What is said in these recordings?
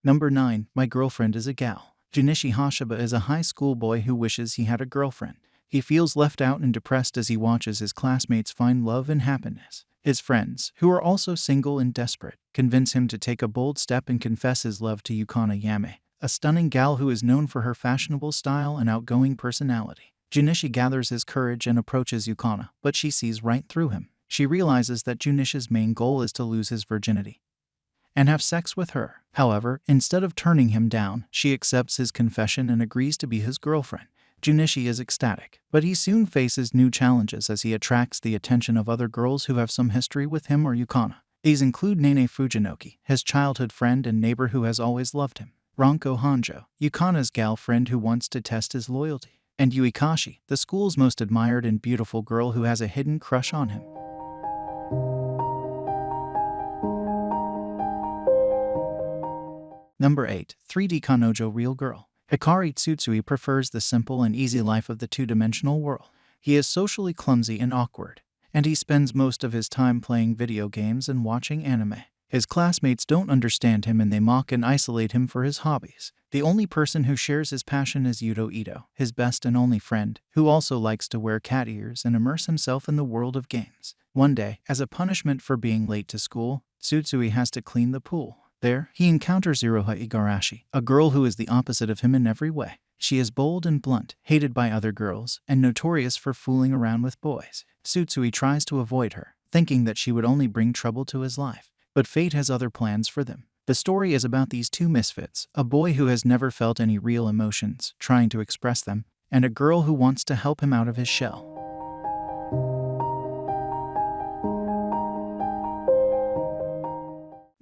Number 9. My girlfriend is a gal. Junichi Hashiba is a high school boy who wishes he had a girlfriend. He feels left out and depressed as he watches his classmates find love and happiness. His friends, who are also single and desperate, convince him to take a bold step and confess his love to Yukana Yame, a stunning gal who is known for her fashionable style and outgoing personality. Junichi gathers his courage and approaches Yukana, but she sees right through him. She realizes that Junichi's main goal is to lose his virginity and have sex with her. However, instead of turning him down, she accepts his confession and agrees to be his girlfriend. Junichi is ecstatic, but he soon faces new challenges as he attracts the attention of other girls who have some history with him or Yukana. These include Nene Fujinoki, his childhood friend and neighbor who has always loved him, Ranko Hanjo, Yukana's gal friend who wants to test his loyalty, and Yuikashi, the school's most admired and beautiful girl who has a hidden crush on him. Number 8. 3D Kanojo Real Girl. Hikari Tsutsui prefers the simple and easy life of the two-dimensional world. He is socially clumsy and awkward, and he spends most of his time playing video games and watching anime. His classmates don't understand him and they mock and isolate him for his hobbies. The only person who shares his passion is Yuto Ito, his best and only friend, who also likes to wear cat ears and immerse himself in the world of games. One day, as a punishment for being late to school, Tsutsui has to clean the pool. There, he encounters Iroha Igarashi, a girl who is the opposite of him in every way. She is bold and blunt, hated by other girls, and notorious for fooling around with boys. Tsutsui tries to avoid her, thinking that she would only bring trouble to his life. But fate has other plans for them. The story is about these two misfits, a boy who has never felt any real emotions, trying to express them, and a girl who wants to help him out of his shell.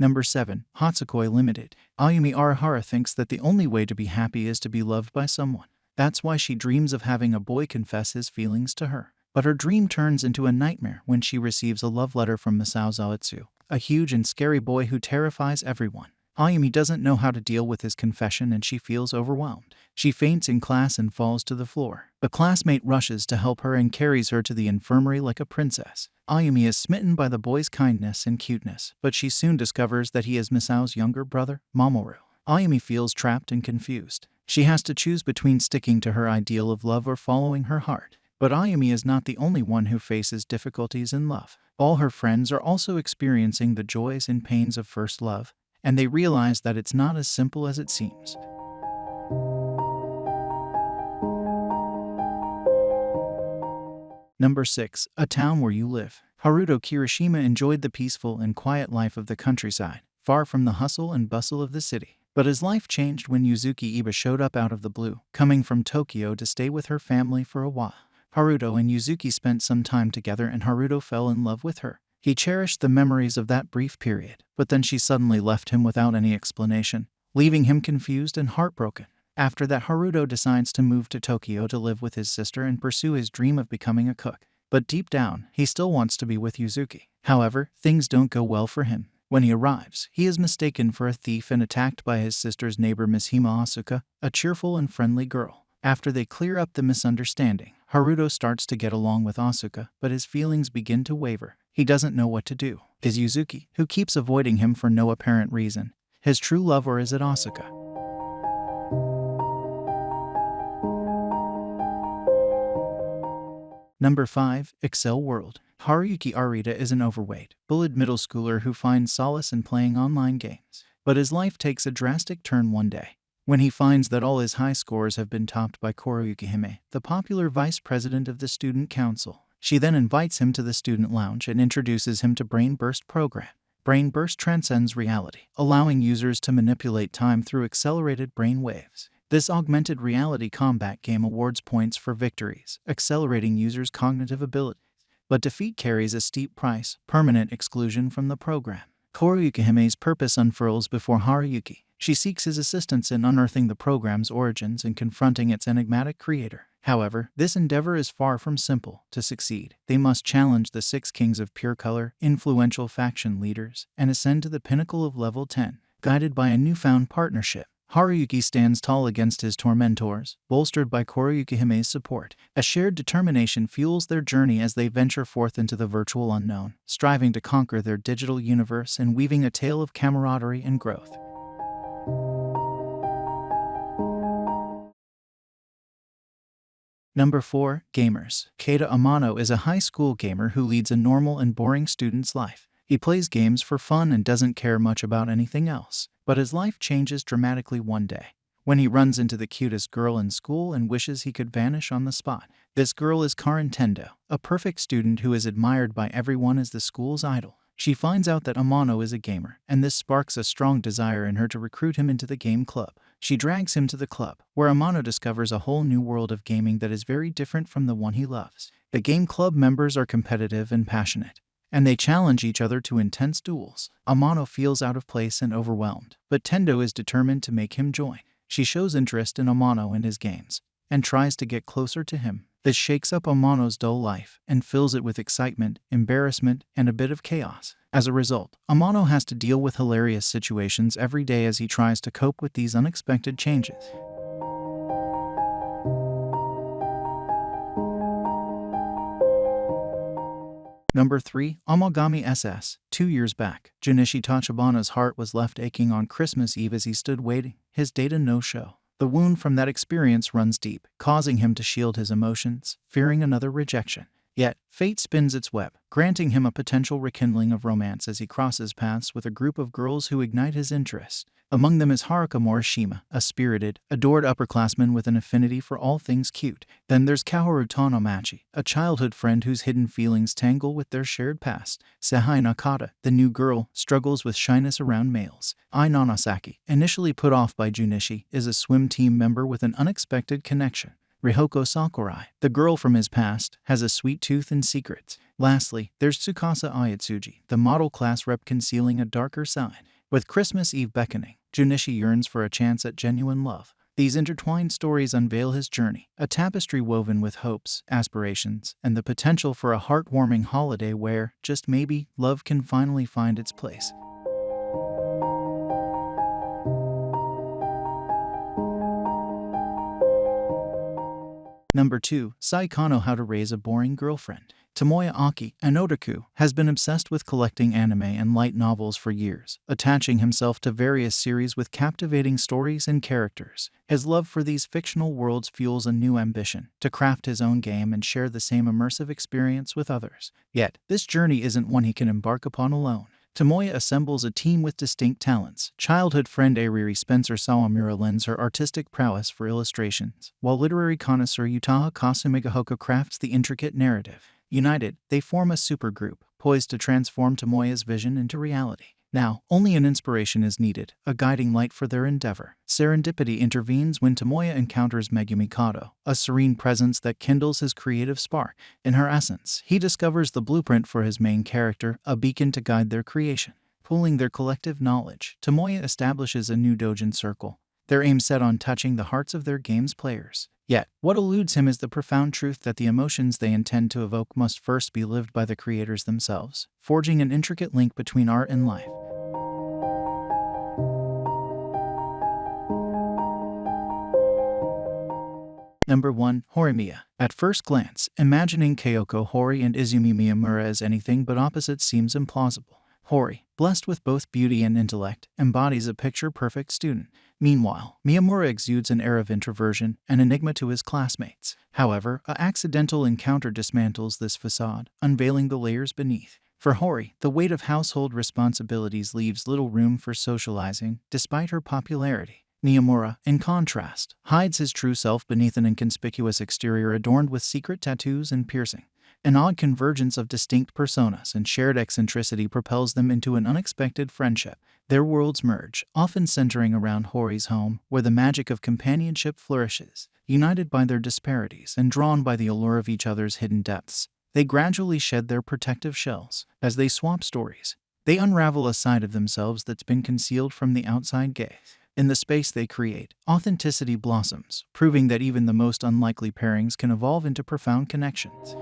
Number 7. Hatsukoi Limited. Ayumi Arihara thinks that the only way to be happy is to be loved by someone. That's why she dreams of having a boy confess his feelings to her. But her dream turns into a nightmare when she receives a love letter from Masao Zaotsu, a huge and scary boy who terrifies everyone. Ayumi doesn't know how to deal with his confession and she feels overwhelmed. She faints in class and falls to the floor. A classmate rushes to help her and carries her to the infirmary like a princess. Ayumi is smitten by the boy's kindness and cuteness, but she soon discovers that he is Masao's younger brother, Mamoru. Ayumi feels trapped and confused. She has to choose between sticking to her ideal of love or following her heart. But Ayumi is not the only one who faces difficulties in love. All her friends are also experiencing the joys and pains of first love, and they realize that it's not as simple as it seems. Number 6. A Town Where You Live. Haruto Kirishima enjoyed the peaceful and quiet life of the countryside, far from the hustle and bustle of the city. But his life changed when Yuzuki Iba showed up out of the blue, coming from Tokyo to stay with her family for a while. Haruto and Yuzuki spent some time together and Haruto fell in love with her. He cherished the memories of that brief period, but then she suddenly left him without any explanation, leaving him confused and heartbroken. After that, Haruto decides to move to Tokyo to live with his sister and pursue his dream of becoming a cook. But deep down, he still wants to be with Yuzuki. However, things don't go well for him. When he arrives, he is mistaken for a thief and attacked by his sister's neighbor Miss Hima Asuka, a cheerful and friendly girl. After they clear up the misunderstanding, Haruto starts to get along with Asuka, but his feelings begin to waver. He doesn't know what to do. Is Yuzuki, who keeps avoiding him for no apparent reason, his true love, or is it Asuka? Number 5. Accel World. Haruyuki Arita is an overweight, bullied middle schooler who finds solace in playing online games. But his life takes a drastic turn one day, when he finds that all his high scores have been topped by Koruyuki Hime, the popular vice president of the student council. She then invites him to the student lounge and introduces him to Brain Burst program. Brain Burst transcends reality, allowing users to manipulate time through accelerated brain waves. This augmented reality combat game awards points for victories, accelerating users' cognitive abilities. But defeat carries a steep price, permanent exclusion from the program. Koruyuki Hime's purpose unfurls before Haruyuki. She seeks his assistance in unearthing the program's origins and confronting its enigmatic creator. However, this endeavor is far from simple. To succeed, they must challenge the 6 kings of pure color, influential faction leaders, and ascend to the pinnacle of level 10. Guided by a newfound partnership, Haruyuki stands tall against his tormentors, bolstered by Koruyukihime's support. A shared determination fuels their journey as they venture forth into the virtual unknown, striving to conquer their digital universe and weaving a tale of camaraderie and growth. Number 4. Gamers. Keita Amano is a high school gamer who leads a normal and boring student's life. He plays games for fun and doesn't care much about anything else. But his life changes dramatically one day, when he runs into the cutest girl in school and wishes he could vanish on the spot. This girl is Karen Tendo, a perfect student who is admired by everyone as the school's idol. She finds out that Amano is a gamer, and this sparks a strong desire in her to recruit him into the game club. She drags him to the club, where Amano discovers a whole new world of gaming that is very different from the one he loves. The game club members are competitive and passionate, and they challenge each other to intense duels. Amano feels out of place and overwhelmed, but Tendo is determined to make him join. She shows interest in Amano and his games, and tries to get closer to him. This shakes up Amano's dull life and fills it with excitement, embarrassment, and a bit of chaos. As a result, Amano has to deal with hilarious situations every day as he tries to cope with these unexpected changes. Number 3. Amagami SS. 2 years back, Junichi Tachibana's heart was left aching on Christmas Eve as he stood waiting, his data no-show. The wound from that experience runs deep, causing him to shield his emotions, fearing another rejection. Yet, fate spins its web, granting him a potential rekindling of romance as he crosses paths with a group of girls who ignite his interest. Among them is Haruka Morishima, a spirited, adored upperclassman with an affinity for all things cute. Then there's Kaoru Tonomachi, a childhood friend whose hidden feelings tangle with their shared past. Sehai Nakata, the new girl, struggles with shyness around males. Ai Nanasaki, initially put off by Junichi, is a swim team member with an unexpected connection. Rihoko Sakurai, the girl from his past, has a sweet tooth and secrets. Lastly, there's Tsukasa Ayatsuji, the model class rep concealing a darker side. With Christmas Eve beckoning, Junichi yearns for a chance at genuine love. These intertwined stories unveil his journey, a tapestry woven with hopes, aspirations, and the potential for a heartwarming holiday where, just maybe, love can finally find its place. Number 2. Saekano: How to Raise a Boring Girlfriend. Tomoya Aki, an otaku, has been obsessed with collecting anime and light novels for years, attaching himself to various series with captivating stories and characters. His love for these fictional worlds fuels a new ambition, to craft his own game and share the same immersive experience with others. Yet, this journey isn't one he can embark upon alone. Tomoya assembles a team with distinct talents. Childhood friend Ariri Spencer Sawamura lends her artistic prowess for illustrations, while literary connoisseur Utaha Kasumigahoka crafts the intricate narrative. United, they form a supergroup, poised to transform Tomoya's vision into reality. Now, only an inspiration is needed, a guiding light for their endeavor. Serendipity intervenes when Tomoya encounters Megumi Kato, a serene presence that kindles his creative spark. In her essence, he discovers the blueprint for his main character, a beacon to guide their creation. Pooling their collective knowledge, Tomoya establishes a new doujin circle, their aim set on touching the hearts of their game's players. Yet, what eludes him is the profound truth that the emotions they intend to evoke must first be lived by the creators themselves, forging an intricate link between art and life. Number 1. Horimiya. At first glance, imagining Kyoko Hori and Izumi Miyamura as anything but opposites seems implausible. Hori, blessed with both beauty and intellect, embodies a picture-perfect student. Meanwhile, Miyamura exudes an air of introversion, an enigma to his classmates. However, an accidental encounter dismantles this facade, unveiling the layers beneath. For Hori, the weight of household responsibilities leaves little room for socializing, despite her popularity. Miyamura, in contrast, hides his true self beneath an inconspicuous exterior adorned with secret tattoos and piercing. An odd convergence of distinct personas and shared eccentricity propels them into an unexpected friendship. Their worlds merge, often centering around Hori's home, where the magic of companionship flourishes. United by their disparities and drawn by the allure of each other's hidden depths, they gradually shed their protective shells. As they swap stories, they unravel a side of themselves that's been concealed from the outside gaze. In the space they create, authenticity blossoms, proving that even the most unlikely pairings can evolve into profound connections.